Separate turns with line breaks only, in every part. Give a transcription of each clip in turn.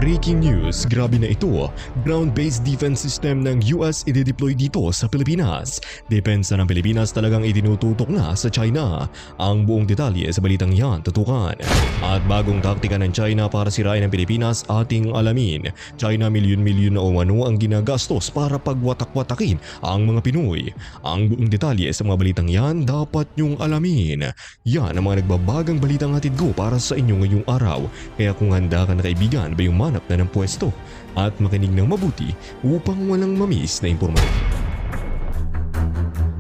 Breaking news, grabe na ito. Ground-based defense system ng US i-deploy dito sa Pilipinas. Depensa ng Pilipinas talagang itinututok na sa China. Ang buong detalye sa balitang yan tutukan. At bagong taktika ng China para sirain ang Pilipinas ating alamin. China milyon-milyon na umano ang ginagastos para pagwatak-watakin ang mga Pinoy. Ang buong detalye sa mga balitang yan dapat nyong alamin. Yan ang mga nagbabagang balitang hatid ko para sa inyo ngayong araw. Kaya kung handa ka na kaibigan, ba yung manap na ng pwesto at makinig ng mabuti upang walang mamiss na impormasyon.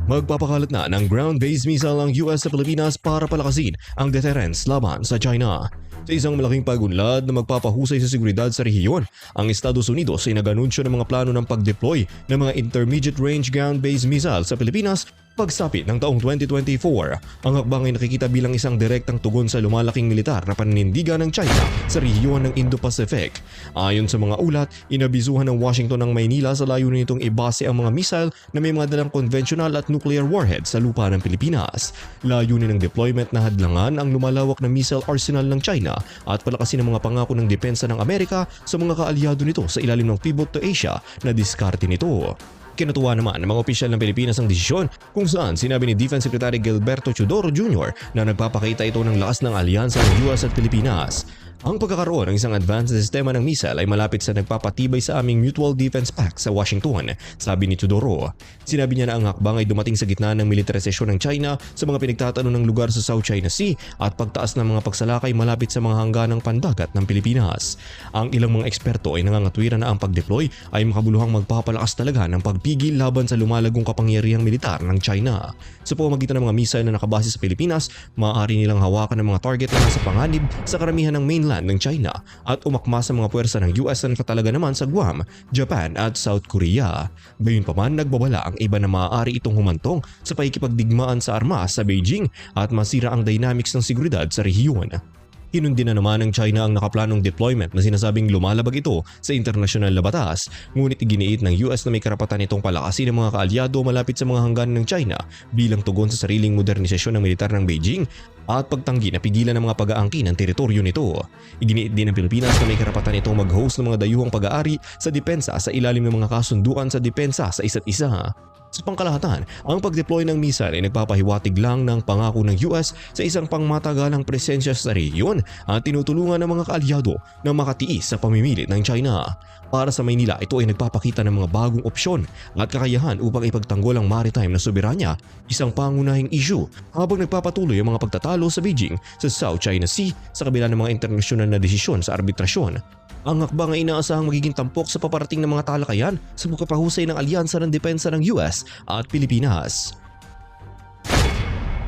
Magpapakalat na ng ground-based missile ang US sa Pilipinas para palakasin ang deterrence laban sa China. Sa isang malaking pagunlad na magpapahusay sa seguridad sa rehiyon, ang Estados Unidos ay nag-anunsyo ng mga plano ng pag-deploy ng mga intermediate range ground-based missile sa Pilipinas pagsapit ng taong 2024. Ang hakbang ay nakikita bilang isang direktang tugon sa lumalaking militar na paninindigan ng China sa rehiyon ng Indo-Pacific. Ayon sa mga ulat, inabisuhan ng Washington ng Maynila sa layunin nitong ibase ang mga missile na may mga dalang konvensyonal at nuclear warhead sa lupa ng Pilipinas. Layunin ng deployment na hadlangan ang lumalawak na missile arsenal ng China at palakasin ang mga pangako ng depensa ng Amerika sa mga kaalyado nito sa ilalim ng Pivot to Asia na diskarte nito. Kinutuwa naman ng mga opisyal ng Pilipinas ang desisyon kung saan sinabi ni Defense Secretary Gilberto Teodoro Jr. na nagpapakita ito ng lakas ng alyansa ng US at Pilipinas. Ang pagkakaroon ng isang advanced sistema ng missile ay malapit sa nagpapatibay sa aming Mutual Defense Pact sa Washington, sabi ni Teodoro. Sinabi niya na ang hakbang ay dumating sa gitna ng militarisasyon ng China sa mga pinagtatano ng lugar sa South China Sea at pagtaas ng mga pagsalakay malapit sa mga hangganang pandagat ng Pilipinas. Ang ilang mga eksperto ay nangangatwiran na ang pag-deploy ay makabuluhang magpapalakas talaga ng pagpigil laban sa lumalagong kapangyarihang militar ng China. Sa pamamagitan ng mga missile na nakabase sa Pilipinas, maaari nilang hawakan ng mga target na nasa panganib sa karamihan ng mainland ng China at umakma sa mga puwersa ng US na nakatalaga naman sa Guam, Japan at South Korea. Gayunpaman, nagbabala ang iba na maaari itong humantong sa pakikipagdigmaan sa armas sa Beijing at masira ang dynamics ng seguridad sa rehiyon. Hinundi na naman ng China ang nakaplanong deployment na sinasabing lumalabag ito sa internasyonal na batas, ngunit iginiit ng US na may karapatan itong palakasin ng mga kaalyado malapit sa mga hangganan ng China bilang tugon sa sariling modernisasyon ng militar ng Beijing at pagtanggi na pigilan ng mga pag-aangkin ng teritoryo nito. Iginiit din ng Pilipinas na may karapatan itong mag-host ng mga dayuhang pag-aari sa depensa sa ilalim ng mga kasunduan sa depensa sa isa't isa. Sa pangkalahatan, ang pag-deploy ng missile ay nagpapahiwatig lang ng pangako ng US sa isang pangmatagalang presensya sa rehiyon at tinutulungan ng mga kaalyado na makatiis sa pamimilit ng China. Para sa Maynila, ito ay nagpapakita ng mga bagong opsyon at kakayahan upang ipagtanggol ang maritime na soberanya, isang pangunahing issue habang nagpapatuloy ang mga pagtatalo sa Beijing sa South China Sea sa kabila ng mga internasyonal na desisyon sa arbitrasyon. Ang hakbang ay inaasahang magiging tampok sa paparating ng mga talakayan sa pagpapahusay ng alyansa ng depensa ng US at Pilipinas.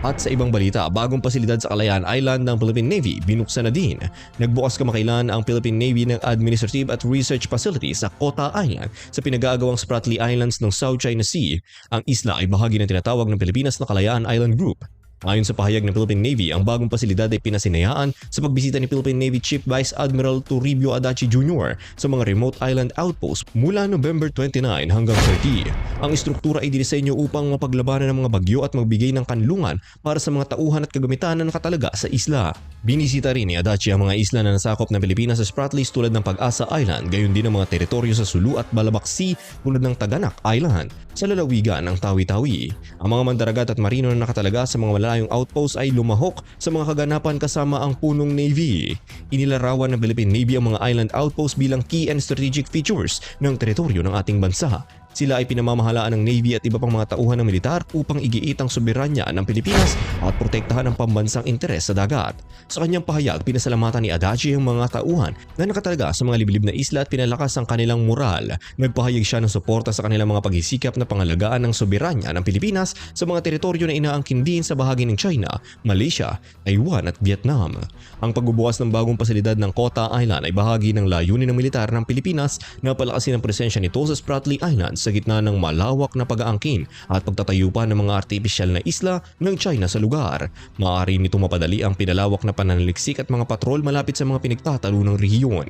At sa ibang balita, bagong pasilidad sa Kalayaan Island ng Philippine Navy binuksan na din. Nagbukas kamakailan ang Philippine Navy ng Administrative at Research Facility sa Kota Island sa pinag-aagawang Spratly Islands ng South China Sea. Ang isla ay bahagi ng tinatawag ng Pilipinas na Kalayaan Island Group. Ayon sa pahayag ng Philippine Navy, ang bagong pasilidad ay pinasinayaan sa pagbisita ni Philippine Navy Chief Vice Admiral Toribio Adachi Jr. sa mga remote island outposts mula November 29 hanggang 30. Ang istruktura ay dinisenyo upang mapaglabanan ng mga bagyo at magbigay ng kanlungan para sa mga tauhan at kagamitan na nakatalaga sa isla. Binisita rin ni Adachi ang mga isla na nasakop ng Pilipinas sa Spratlys tulad ng Pag-asa Island, gayon din ang mga teritoryo sa Sulu at Balabac Sea tulad ng Taganak Island sa lalawigan ng Tawi-Tawi. Ang mga mandaragat at marino na nakatalaga sa mga malayong outpost ay lumahok sa mga kaganapan kasama ang punong Navy. Inilarawan ng Philippine Navy ang mga island outpost bilang key and strategic features ng teritoryo ng ating bansa. Sila ay pinamamahalaan ng Navy at iba pang mga tauhan ng militar upang igiit ang soberanya ng Pilipinas at protektahan ang pambansang interes sa dagat. Sa kanyang pahayag, pinasalamatan ni Adachi ang mga tauhan na nakatalaga sa mga liblib na isla at pinalakas ang kanilang moral. Nagpahayag siya ng suporta sa kanilang mga paghisikap na pangalagaan ng soberanya ng Pilipinas sa mga teritoryo na inaangkin din sa bahagi ng China, Malaysia, Taiwan at Vietnam. Ang pagbubukas ng bagong pasilidad ng Kota Island ay bahagi ng layunin ng militar ng Pilipinas na palakasin ang presensya nito sa Spratly Islands sa gitna ng malawak na pag-aangkin at pagtatayo pa ng mga artipisyal na isla ng China sa lugar. Maaari nito mapadali ang pinalawak na pananaliksik at mga patrol malapit sa mga pinagtatalo ng rehiyon.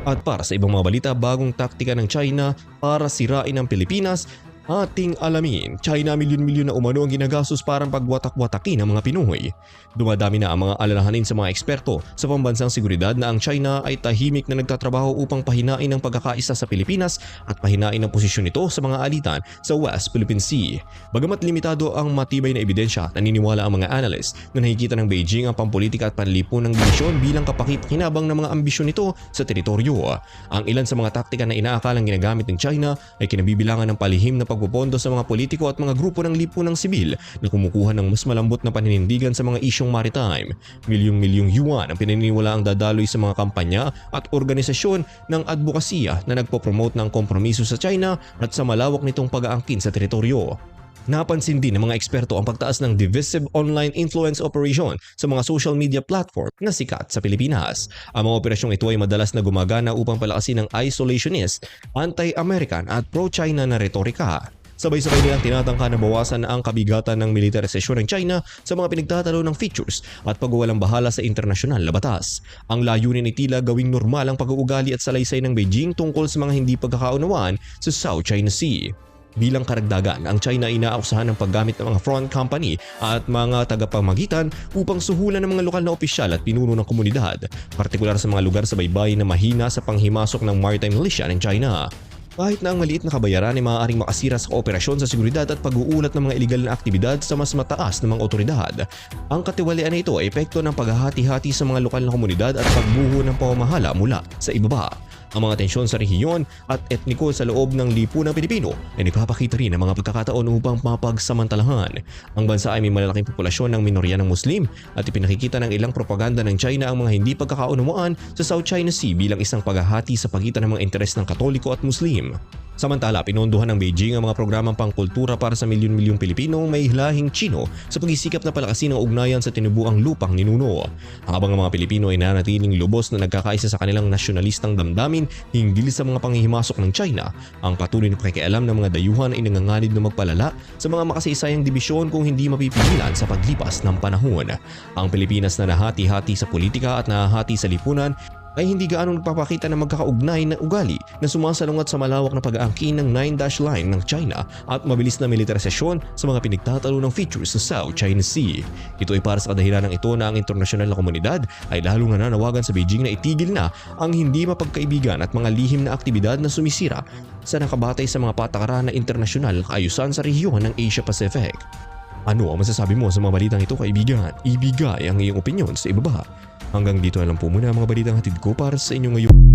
At para sa ibang mga balita, bagong taktika ng China para sirain ang Pilipinas Ating alamin, China milyon-milyon na umano ang ginagastos para pagwatak-watakin ng mga Pinoy. Dumadami na ang mga alalahanin sa mga eksperto sa pambansang seguridad na ang China ay tahimik na nagtatrabaho upang pahinain ang pagkakaisa sa Pilipinas at pahinain ang posisyon nito sa mga alitan sa West Philippine Sea. Bagamat limitado ang matibay na ebidensya, naniniwala ang mga analyst na nakikita ng Beijing ang pampolitika at panlipon ng divisyon bilang kapakit-kinabang ng mga ambisyon nito sa teritoryo. Ang ilan sa mga taktika na inaakalang ginagamit ng China ay kinabibilangan ng palihim na pagpopondo sa mga politiko at mga grupo ng lipunang sibil na kumukuha ng mas malambot na paninindigan sa mga isyong maritime. Milyong-milyong yuan ang pinaniniwala ang dadaloy sa mga kampanya at organisasyon ng advokasya na nagpo-promote ng kompromiso sa China at sa malawak nitong pag-aangkin sa teritoryo. Napansin din ng mga eksperto ang pagtaas ng divisive online influence operation sa mga social media platform na sikat sa Pilipinas. Ang mga operasyong ito ay madalas na gumagana upang palakasin ang isolationist, anti-American at pro-China na retorika. Sabay-sabay nilang tinatangka na bawasan ang kabigatan ng militarisasyon ng China sa mga pinagtatalo ng features at pagwawalang bahala sa internasyonal na batas. Ang layunin ay tila gawing normal ang pag-uugali at salaysay ng Beijing tungkol sa mga hindi pagkakaunawaan sa South China Sea. Bilang karagdagan, ang China ay inaakusahan ng paggamit ng mga front company at mga tagapamagitan upang suhulan ng mga lokal na opisyal at pinuno ng komunidad, partikular sa mga lugar sa baybayin na mahina sa panghimasok ng maritime militia ng China. Kahit na ang maliit na kabayaran ay maaaring makasira sa kooperasyon sa seguridad at pag-uulat ng mga iligal na aktibidad sa mas mataas na mga otoridad, ang katiwalian na ito ay epekto ng paghahati-hati sa mga lokal na komunidad at pagbuho ng pamamahala mula sa ibaba. Ang mga tensyon sa rehiyon at etniko sa loob ng lipunang Pilipino ay nagpapakita rin ng mga pagkakataon upang mapagsamantalahan. Ang bansa ay may malalaking populasyon ng minorya ng Muslim at ipinakikita ng ilang propaganda ng China ang mga hindi pagkakaunawaan sa South China Sea bilang isang paghahati sa pagitan ng mga interes ng Katoliko at Muslim. Samantala, pinondohan ng Beijing ang mga programang pangkultura para sa milyon-milyong Pilipinong may hilahing Chino sa pagsisikap na palakasin ang ugnayan sa tinubuang lupang ninuno. Habang ang mga Pilipino ay nanatiling lubos na nagkakaisa sa kanilang nasyonalistang damdamin hinggil sa mga panghihimasok ng China, ang patuloy na pakikialam ng mga dayuhan ay nanganganib na magpalala sa mga makasaysayang dibisyon kung hindi mapipigilan sa paglipas ng panahon. Ang Pilipinas na nahati-hati sa politika at nahahati sa lipunan ay hindi gaano nagpapakita ng magkakaugnay na ugali na sumasalungat sa malawak na pag-aangkin ng 9-dash line ng China at mabilis na militarisasyon sa mga pinagtatalo ng features sa South China Sea. Ito ay para sa kadahilanan ito na ang internasyonal na komunidad ay lalong nananawagan sa Beijing na itigil na ang hindi mapagkaibigan at mga lihim na aktibidad na sumisira sa nakabatay sa mga patakaran na internasyonal na kaayusan sa rehiyon ng Asia Pacific. Ano ang masasabi mo sa mga balitang ito, kaibigan? Ibigay ang iyong opinyon sa ibaba. Hanggang dito na lang po muna ang mga balitang hatid ko para sa inyo ngayon.